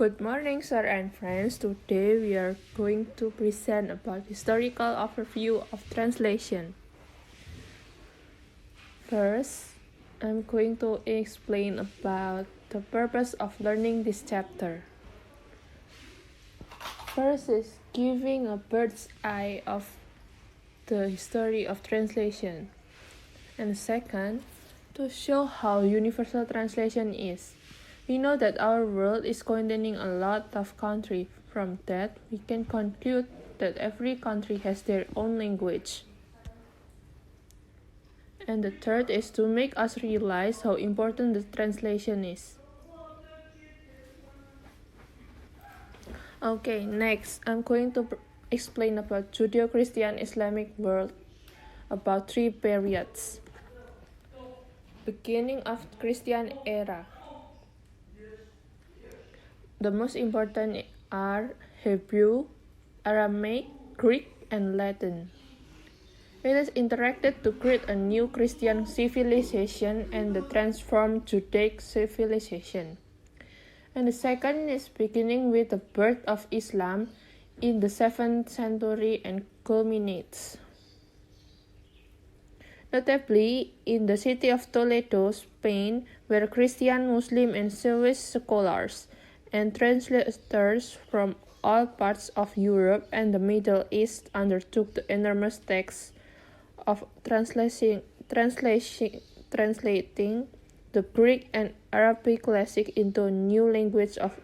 Good morning, sir and friends. Today we are going to present about historical overview of translation. First, I'm going to explain about the purpose of learning this chapter. First is giving a bird's eye of the history of translation. And second, to show how universal translation is. We know that our world is containing a lot of countries. From that, we can conclude that every country has their own language. And the third is to make us realize how important the translation is. Okay, next, I'm going to explain about Judeo-Christian Islamic world, about 3 periods. Beginning of Christian era. The most important are Hebrew, Aramaic, Greek, and Latin. It is interacted to create a new Christian civilization and the transformed Judaic civilization. And the second is beginning with the birth of Islam in the 7th century and culminates. Notably, in the city of Toledo, Spain, where Christian, Muslim, and Jewish scholars and translators from all parts of Europe and the Middle East undertook the enormous task of translating the Greek and Arabic classic into a new language of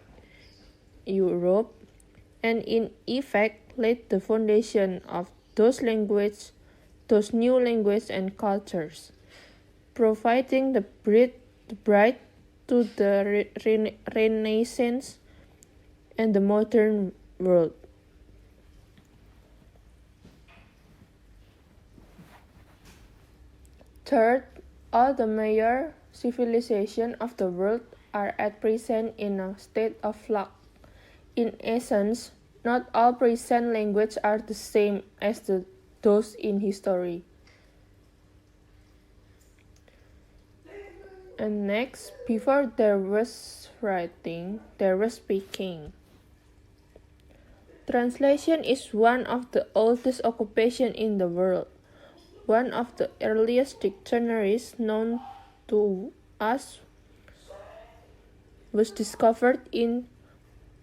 Europe, and in effect laid the foundation of those new languages and cultures, providing the bride to the Renaissance and the modern world. Third, all the major civilizations of the world are at present in a state of flux. In essence, not all present languages are the same as those in history. And next, before there was writing, there was speaking. Translation is one of the oldest occupations in the world. One of the earliest dictionaries known to us was discovered in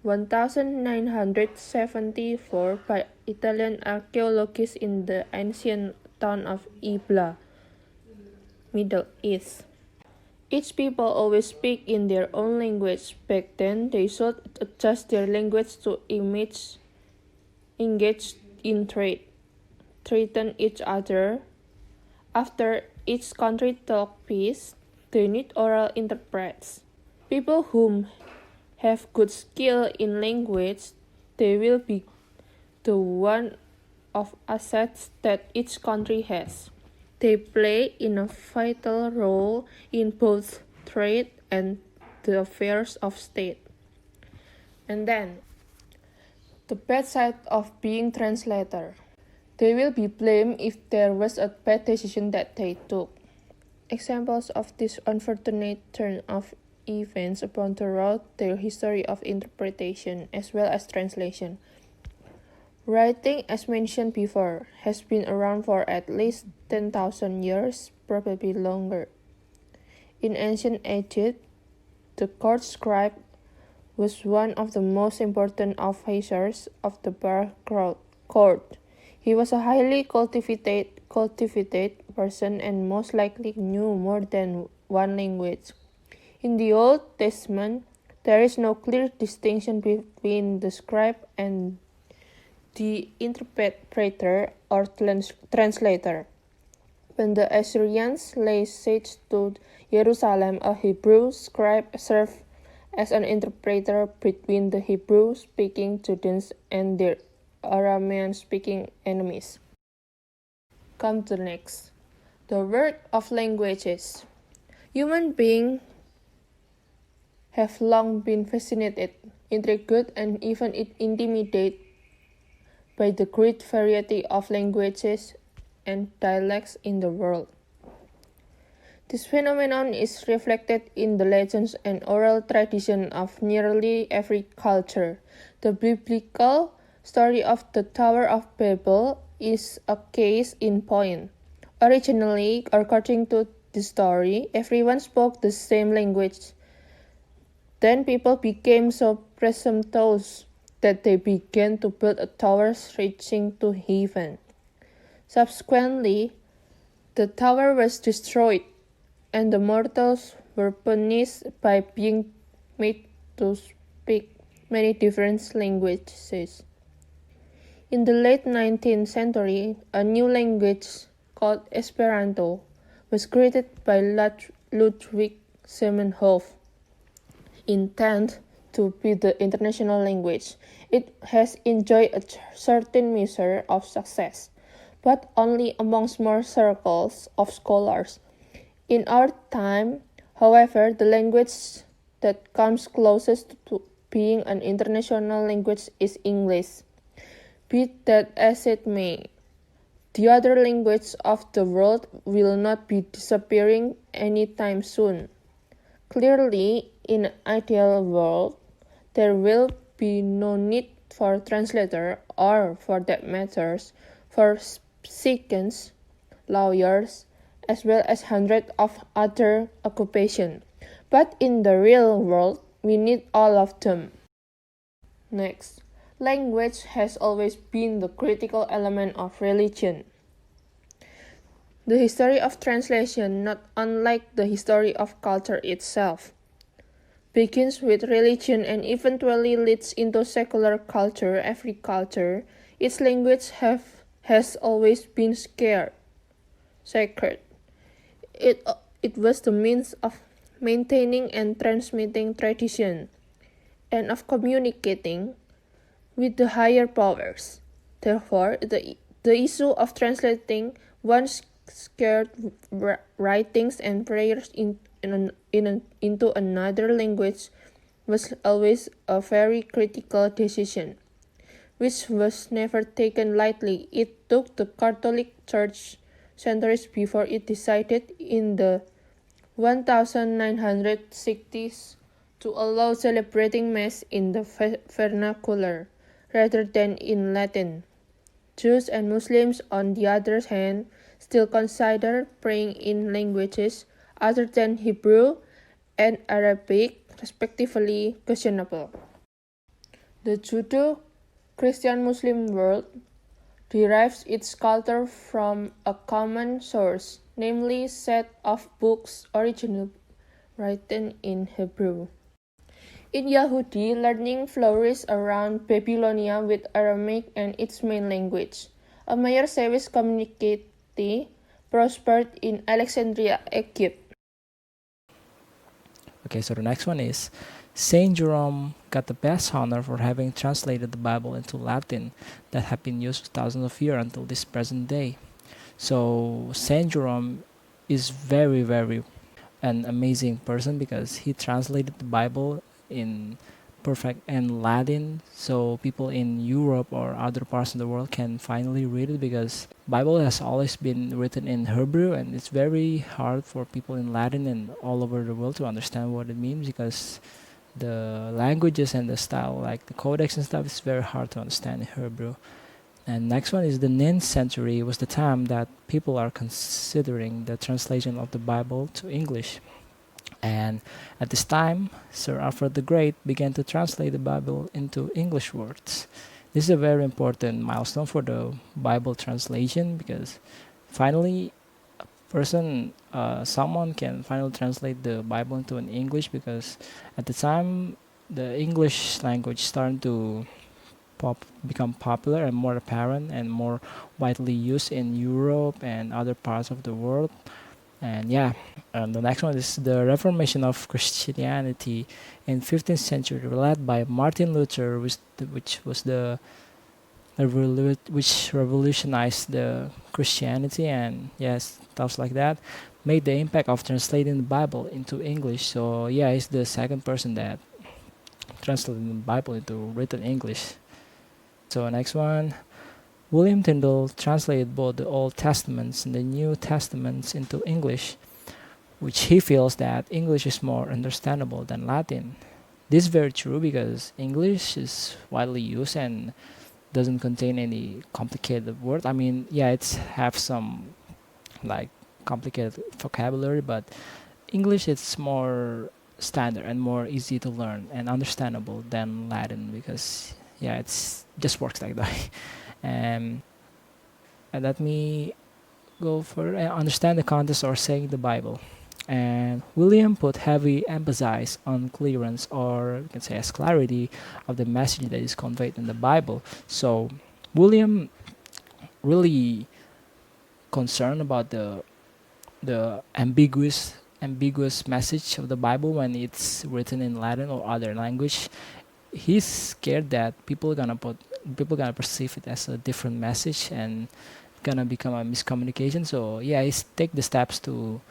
1974 by Italian archaeologists in the ancient town of Ibla, Middle East. Each people always speak in their own language. Back then, they should adjust their language to engage in trade, threaten each other. After each country talk peace, they need oral interprets. People whom have good skill in language, they will be the one of assets that each country has. They play in a vital role in both trade and the affairs of state. And then, the bad side of being translator. They will be blamed if there was a bad decision that they took. Examples of this unfortunate turn of events upon the road, their history of interpretation as well as translation. Writing, as mentioned before, has been around for at least 10,000 years, probably longer. In ancient Egypt, the court scribe was one of the most important officers of the bar court. He was a highly cultivated person and most likely knew more than one language. In the Old Testament, there is no clear distinction between the scribe and the interpreter or translator. When the Assyrians laid siege to Jerusalem, a Hebrew scribe served as an interpreter between the Hebrew-speaking Judeans and their Aramean-speaking enemies. Come to next. The work of languages. Human beings have long been fascinated, intrigued, and even intimidated by the great variety of languages and dialects in the world. This phenomenon is reflected in the legends and oral tradition of nearly every culture. The biblical story of the Tower of Babel is a case in point. Originally, according to the story, everyone spoke the same language. Then people became so presumptuous that they began to build a tower reaching to heaven. Subsequently, the tower was destroyed, and the mortals were punished by being made to speak many different languages. In the late 19th century, a new language called Esperanto was created by Ludwig Zamenhof, intended to be the international language. It has enjoyed a certain measure of success, but only among small circles of scholars. In our time, however, the language that comes closest to being an international language is English. Be that as it may, the other languages of the world will not be disappearing anytime soon. Clearly, in an ideal world, there will be no need for translator or, for that matter, for physicians, lawyers, as well as hundreds of other occupations. But in the real world, we need all of them. Next, language has always been the critical element of religion. The history of translation, not unlike the history of culture itself, begins with religion and eventually leads into secular culture. Every culture, its language has always been sacred. It was the means of maintaining and transmitting tradition, and of communicating with the higher powers. Therefore, the issue of translating one's sacred writings and prayers into another language was always a very critical decision, which was never taken lightly. It took the Catholic Church centuries before it decided in the 1960s to allow celebrating Mass in the vernacular rather than in Latin. Jews and Muslims, on the other hand, still consider praying in languages other than Hebrew and Arabic, respectively, questionable. The Judeo-Christian-Muslim world derives its culture from a common source, namely a set of books originally written in Hebrew. In Yahudi, learning flourished around Babylonia with Aramaic as its main language. A major Jewish community prospered in Alexandria, Egypt. Okay, so the next one is Saint Jerome got the best honor for having translated the Bible into Latin that had been used for thousands of years until this present day. So Saint Jerome is very, very an amazing person because he translated the Bible in perfect and Latin, so people in Europe or other parts of the world can finally read it, because Bible has always been written in Hebrew and it's very hard for people in Latin and all over the world to understand what it means, because the languages and the style, like the codex and stuff, is very hard to understand in Hebrew. And next one is the 9th century was the time that people are considering the translation of the Bible to English. And at this time, Sir Alfred the Great began to translate the Bible into English words. This is a very important milestone for the Bible translation, because finally, someone can finally translate the Bible into an English, because at the time, the English language started to become popular and more apparent and more widely used in Europe and other parts of the world. And the next one is the Reformation of Christianity in 15th century, led by Martin Luther, which revolutionized the Christianity, and stuff like that, made the impact of translating the Bible into English. So he's the second person that translated the Bible into written English. So next one, William Tyndale translated both the Old Testaments and the New Testaments into English. which he feels that English is more understandable than Latin. This is very true because English is widely used and doesn't contain any complicated word. I mean, yeah, it's have some like complicated vocabulary, but English is more standard and more easy to learn and understandable than Latin because yeah, it's just works like that. um, and let me go further and understand the context or saying the Bible. And William put heavy emphasis on clearance, or you can say as clarity, of the message that is conveyed in the Bible. So William really concerned about the ambiguous message of the Bible when it's written in Latin or other language. He's scared that people gonna perceive it as a different message and gonna become a miscommunication. So yeah, he's take the steps to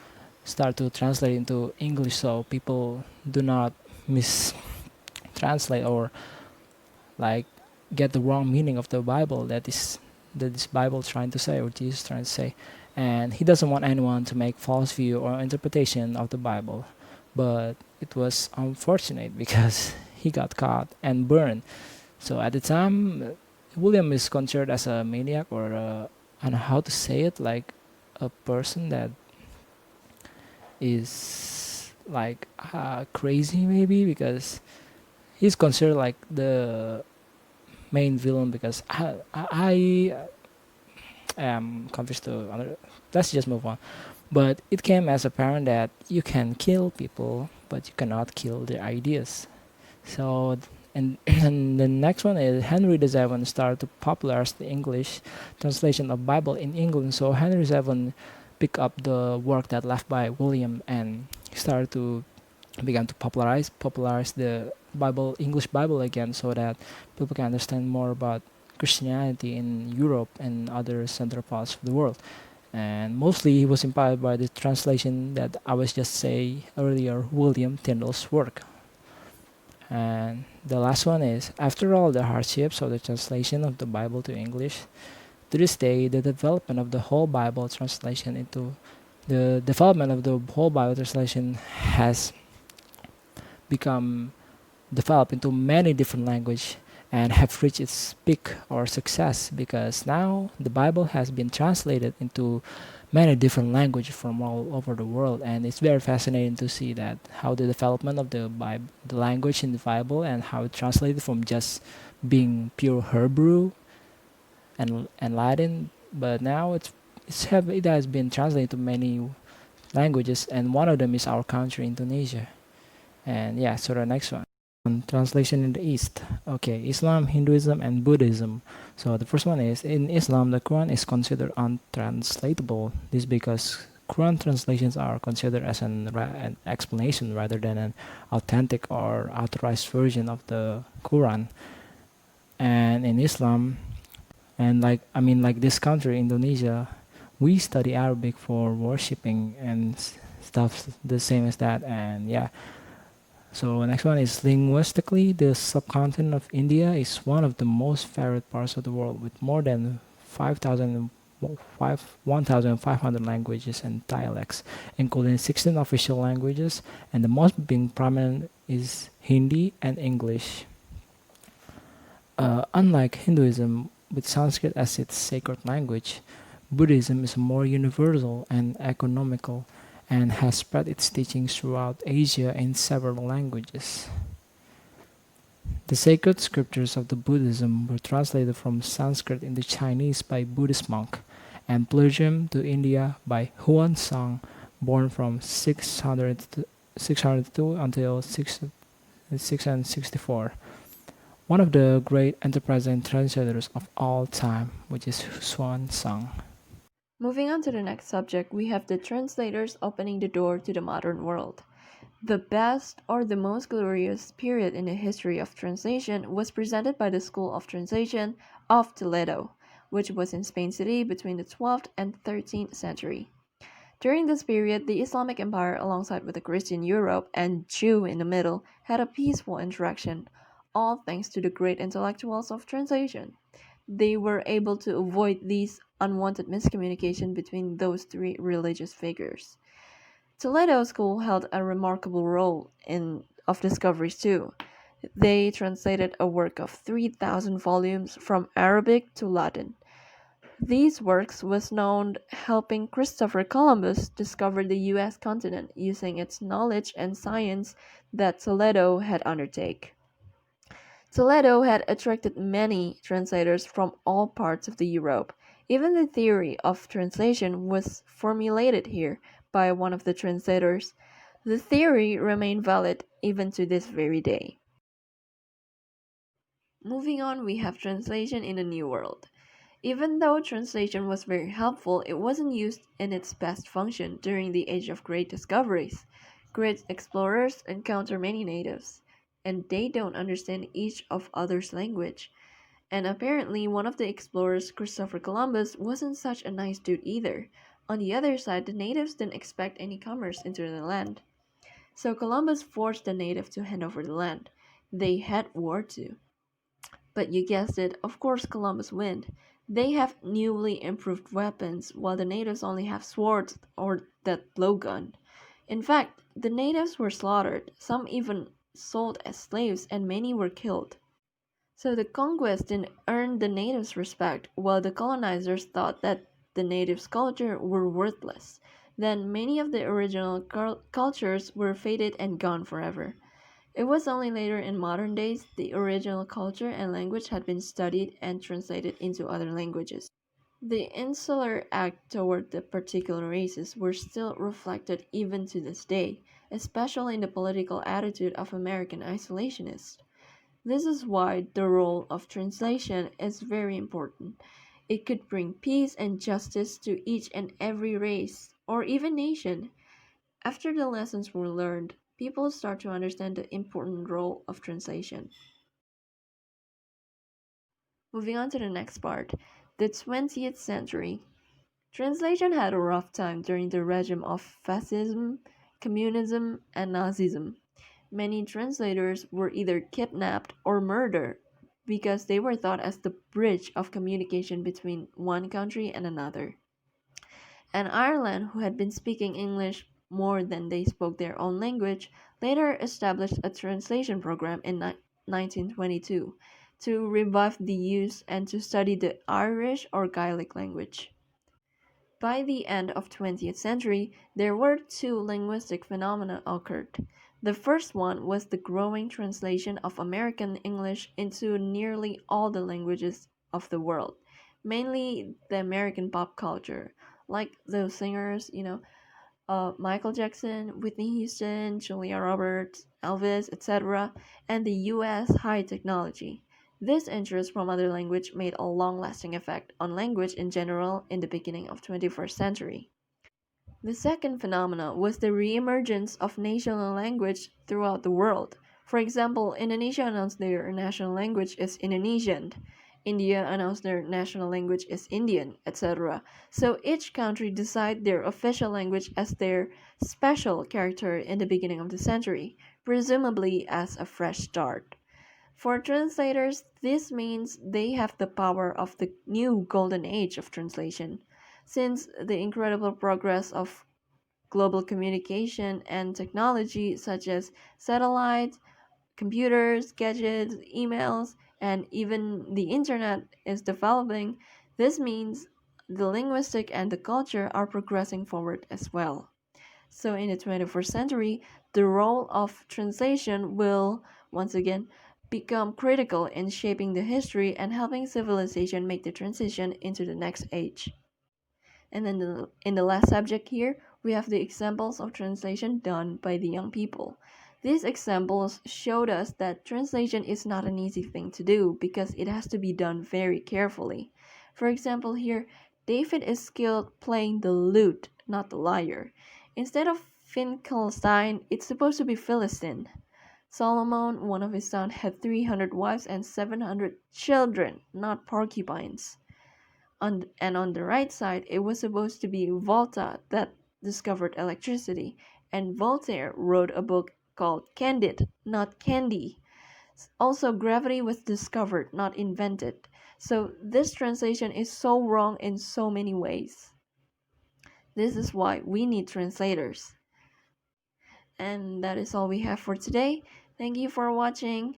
start to translate into English so people do not mistranslate or like get the wrong meaning of the Bible that this Bible trying to say or Jesus trying to say. And he doesn't want anyone to make false view or interpretation of the Bible. But it was unfortunate because he got caught and burned. So at the time, William is considered as a maniac or I don't know how to say it, like a person that is like crazy maybe because he's considered like the main villain because I am confused to other. Let's just move on. But it came as apparent that you can kill people, but you cannot kill their ideas. So, and the next one is Henry VII started to popularize the English translation of Bible in England. So Henry VII picked up the work that left by William and started to began to popularize the Bible, English Bible again, so that people can understand more about Christianity in Europe and other central parts of the world. And mostly he was inspired by the translation that I was just say earlier, William Tyndale's work. And the last one is after all the hardships of the translation of the Bible to English, to this day the development of the whole Bible translation into the development of the whole Bible translation has become developed into many different languages and have reached its peak or success because now the Bible has been translated into many different languages from all over the world, and it's very fascinating to see that how the development of the Bible, the language in the Bible, and how it translated from just being pure Hebrew and Latin, but now it has been translated to many languages, and one of them is our country, Indonesia. And yeah, so the next one. Translation in the East. Okay, Islam, Hinduism, and Buddhism. So the first one is in Islam, the Quran is considered untranslatable. This because Quran translations are considered as an explanation rather than an authentic or authorized version of the Quran. And in Islam, and like this country, Indonesia, we study Arabic for worshiping and stuff the same as that. And yeah, so next one is linguistically, the subcontinent of India is one of the most varied parts of the world with more than 1,500 languages and dialects, including 16 official languages, and the most being prominent is Hindi and English. Unlike Hinduism, with Sanskrit as its sacred language, Buddhism is more universal and economical and has spread its teachings throughout Asia in several languages. The sacred scriptures of the Buddhism were translated from Sanskrit into Chinese by Buddhist monk and Persian to India by Huan Sang, born from 602 until 664. One of the great enterprising translators of all time, which is Huan Sang. Moving on to the next subject, we have the translators opening the door to the modern world. The best or the most glorious period in the history of translation was presented by the School of Translation of Toledo, which was in Spain City between the 12th and 13th century. During this period, the Islamic Empire, alongside with the Christian Europe and Jew in the middle, had a peaceful interaction, all thanks to the great intellectuals of translation. They were able to avoid these unwanted miscommunication between those three religious figures. Toledo School held a remarkable role in of discoveries too. They translated a work of 3,000 volumes from Arabic to Latin. These works was known helping Christopher Columbus discover the US continent using its knowledge and science that Toledo had undertaken. Toledo had attracted many translators from all parts of the Europe. Even the theory of translation was formulated here by one of the translators. The theory remained valid even to this very day. Moving on, we have translation in the New World. Even though translation was very helpful, it wasn't used in its best function during the age of great discoveries. Great explorers encounter many natives, and they don't understand each of other's language. And apparently, one of the explorers, Christopher Columbus, wasn't such a nice dude either. On the other side, the natives didn't expect any commerce into the land. So Columbus forced the natives to hand over the land. They had war too. But you guessed it, of course Columbus won. They have newly improved weapons, while the natives only have swords or that blowgun. In fact, the natives were slaughtered, some even sold as slaves, and many were killed. So the conquest didn't earn the natives' respect, while the colonizers thought that the natives' culture were worthless. Then many of the original cultures were faded and gone forever. It was only later in modern days the original culture and language had been studied and translated into other languages. The insular act toward the particular races were still reflected even to this day, especially in the political attitude of American isolationists. This is why the role of translation is very important. It could bring peace and justice to each and every race, or even nation. After the lessons were learned, people start to understand the important role of translation. Moving on to the next part, the 20th century. Translation had a rough time during the regime of fascism, communism, and Nazism. Many translators were either kidnapped or murdered because they were thought as the bridge of communication between one country and another. And Ireland, who had been speaking English more than they spoke their own language, later established a translation program in 1922 to revive the use and to study the Irish or Gaelic language. By the end of 20th century, there were two linguistic phenomena occurred. The first one was the growing translation of American English into nearly all the languages of the world, mainly the American pop culture, like those singers, Michael Jackson, Whitney Houston, Julia Roberts, Elvis, etc., and the US high technology. This interest from other language made a long-lasting effect on language in general in the beginning of 21st century. The second phenomenon was the re-emergence of national language throughout the world. For example, Indonesia announced their national language is Indonesian. India announced their national language is Indian, etc. So each country decided their official language as their special character in the beginning of the century, presumably as a fresh start. For translators, this means they have the power of the new golden age of translation. Since the incredible progress of global communication and technology such as satellites, computers, gadgets, emails, and even the internet is developing, this means the linguistic and the culture are progressing forward as well. So in the 21st century, the role of translation will once again become critical in shaping the history and helping civilization make the transition into the next age. And then in the last subject here, we have the examples of translation done by the young people. These examples showed us that translation is not an easy thing to do because it has to be done very carefully. For example, here, David is skilled playing the lute, not the lyre. Instead of Finkelstein, it's supposed to be Philistine. Solomon, one of his sons, had 300 wives and 700 children, not porcupines. And on the right side, it was supposed to be Volta that discovered electricity, and Voltaire wrote a book called Candide, not Candy. Also, gravity was discovered, not invented. So this translation is so wrong in so many ways. This is why we need translators. And that is all we have for today. Thank you for watching.